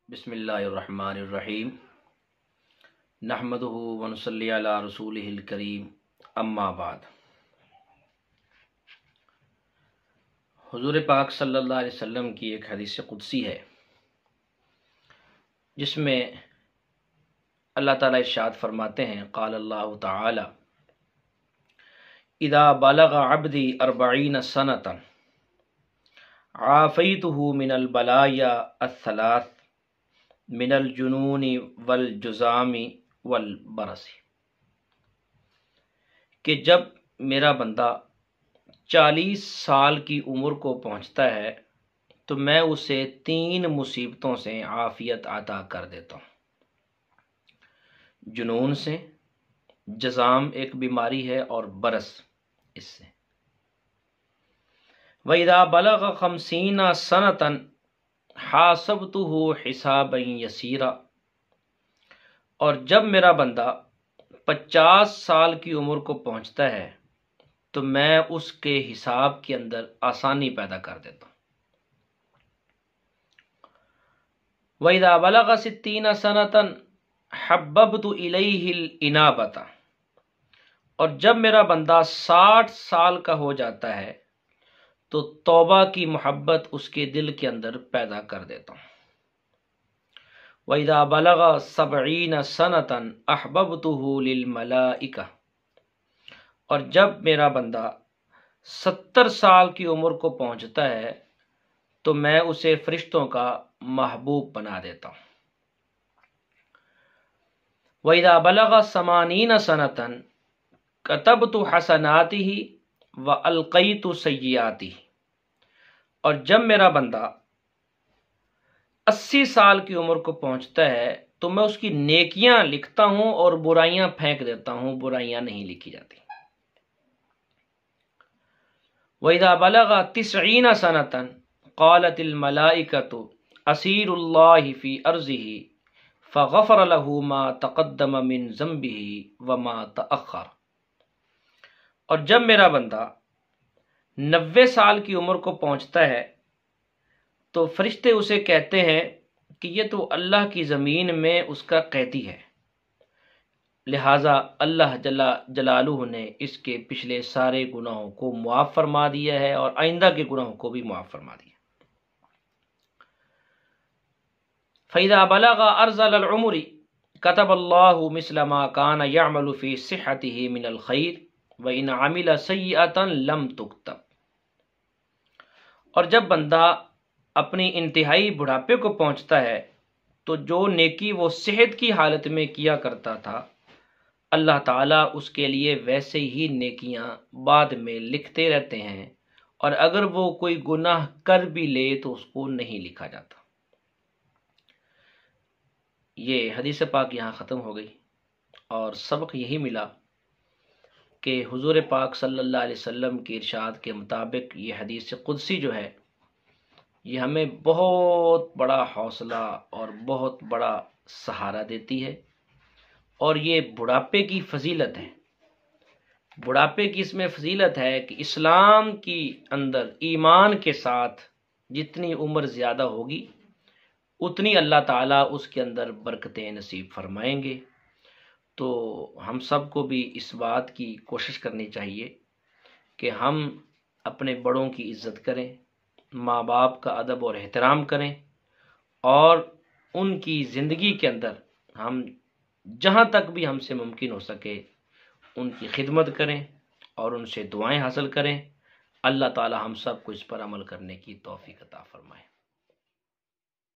بسم اللہ الرحمن الرحیم نحمدہ ونصلی علی رسولہ الکریم اما بعد۔ حضور پاک صلی اللہ علیہ وسلم کی ایک حدیث قدسی ہے جس میں اللہ تعالیٰ ارشاد فرماتے ہیں، قال اللہ تعالی اذا بلغ عبدی 40 سنة عافیتہ من البلایا الثلاث من الجنون والجزام والبرص، کہ جب میرا بندہ 40 سال کی عمر کو پہنچتا ہے تو میں اسے 3 مصیبتوں سے عافیت عطا کر دیتا ہوں۔ جنون سے، جزام ایک بیماری ہے، اور برس اس سے۔ وَإِذَا بَلَغَ 50 سَنَةً حَاسَبْتُهُ حِسَابًا يَسِيرًا، اور جب میرا بندہ 50 سال کی عمر کو پہنچتا ہے تو میں اس کے حساب کے اندر آسانی پیدا کر دیتا ہوں۔ وَإِذَا بَلَغَ 60 سَنَةً حَبَّبْتُ إِلَيْهِ الْإِنَابَةَ، اور جب میرا بندہ 60 سال کا ہو جاتا ہے تو توبہ کی محبت اس کے دل کے اندر پیدا کر دیتا ہوں۔ وَإِذَا بَلَغَ 70 سَنَةً أَحْبَبْتُهُ لِلْمَلَائِكَةِ، اور جب میرا بندہ 70 سال کی عمر کو پہنچتا ہے تو میں اسے فرشتوں کا محبوب بنا دیتا ہوں۔ وَإِذَا بَلَغَ 80 سَنَةً كَتَبْتُ حَسَنَاتِهِ وَأَلْقَيْتُ سَيِّئَاتِهِ، اور جب میرا بندہ 80 سال کی عمر کو پہنچتا ہے تو میں اس کی نیکیاں لکھتا ہوں اور برائیاں پھینک دیتا ہوں، برائیاں نہیں لکھی جاتی۔ وَإِذَا بَلَغَ 90 سَنَةً قَالَتِ الْمَلَائِكَةُ أَسِيرُ اللَّهِ فِي أَرْضِهِ فَغَفَرَ لَهُ مَا تَقَدَّمَ مِنْ ذَنْبِهِ وَمَا تَأَخَّرَ، اور جب میرا بندہ 90 سال کی عمر کو پہنچتا ہے تو فرشتے اسے کہتے ہیں کہ یہ تو اللہ کی زمین میں اس کا قیدی ہے، لہٰذا اللہ جل جلالہ نے اس کے پچھلے سارے گناہوں کو معاف فرما دیا ہے اور آئندہ کے گناہوں کو بھی معاف فرما دیا۔ فَإِذَا بَلَغَ أَرْذَلَ الْعُمُرِ كَتَبَ اللَّهُ مِثْلَ مَا كَانَ يَعْمَلُ فِي صِحَّتِهِ مِنَ الْخَيْرِ وَإِنْ عَمِلَ سَيِّئَةً لَمْ تُكْتَبْ، اور جب بندہ اپنی انتہائی بڑھاپے کو پہنچتا ہے تو جو نیکی وہ صحت کی حالت میں کیا کرتا تھا اللہ تعالیٰ اس کے لیے ویسے ہی نیکیاں بعد میں لکھتے رہتے ہیں، اور اگر وہ کوئی گناہ کر بھی لے تو اس کو نہیں لکھا جاتا۔ یہ حدیث پاک یہاں ختم ہو گئی، اور سبق یہی ملا کہ حضور پاک صلی اللہ علیہ وسلم کے ارشاد کے مطابق یہ حدیث قدسی جو ہے یہ ہمیں بہت بڑا حوصلہ اور بہت بڑا سہارا دیتی ہے، اور یہ بڑھاپے کی فضیلت ہے۔ بڑھاپے کی اس میں فضیلت ہے کہ اسلام کی اندر ایمان کے ساتھ جتنی عمر زیادہ ہوگی اتنی اللہ تعالیٰ اس کے اندر برکتیں نصیب فرمائیں گے۔ تو ہم سب کو بھی اس بات کی کوشش کرنی چاہیے کہ ہم اپنے بڑوں کی عزت کریں، ماں باپ کا ادب اور احترام کریں، اور ان کی زندگی کے اندر ہم جہاں تک بھی ہم سے ممکن ہو سکے ان کی خدمت کریں اور ان سے دعائیں حاصل کریں۔ اللہ تعالی ہم سب کو اس پر عمل کرنے کی توفیق عطا فرمائے۔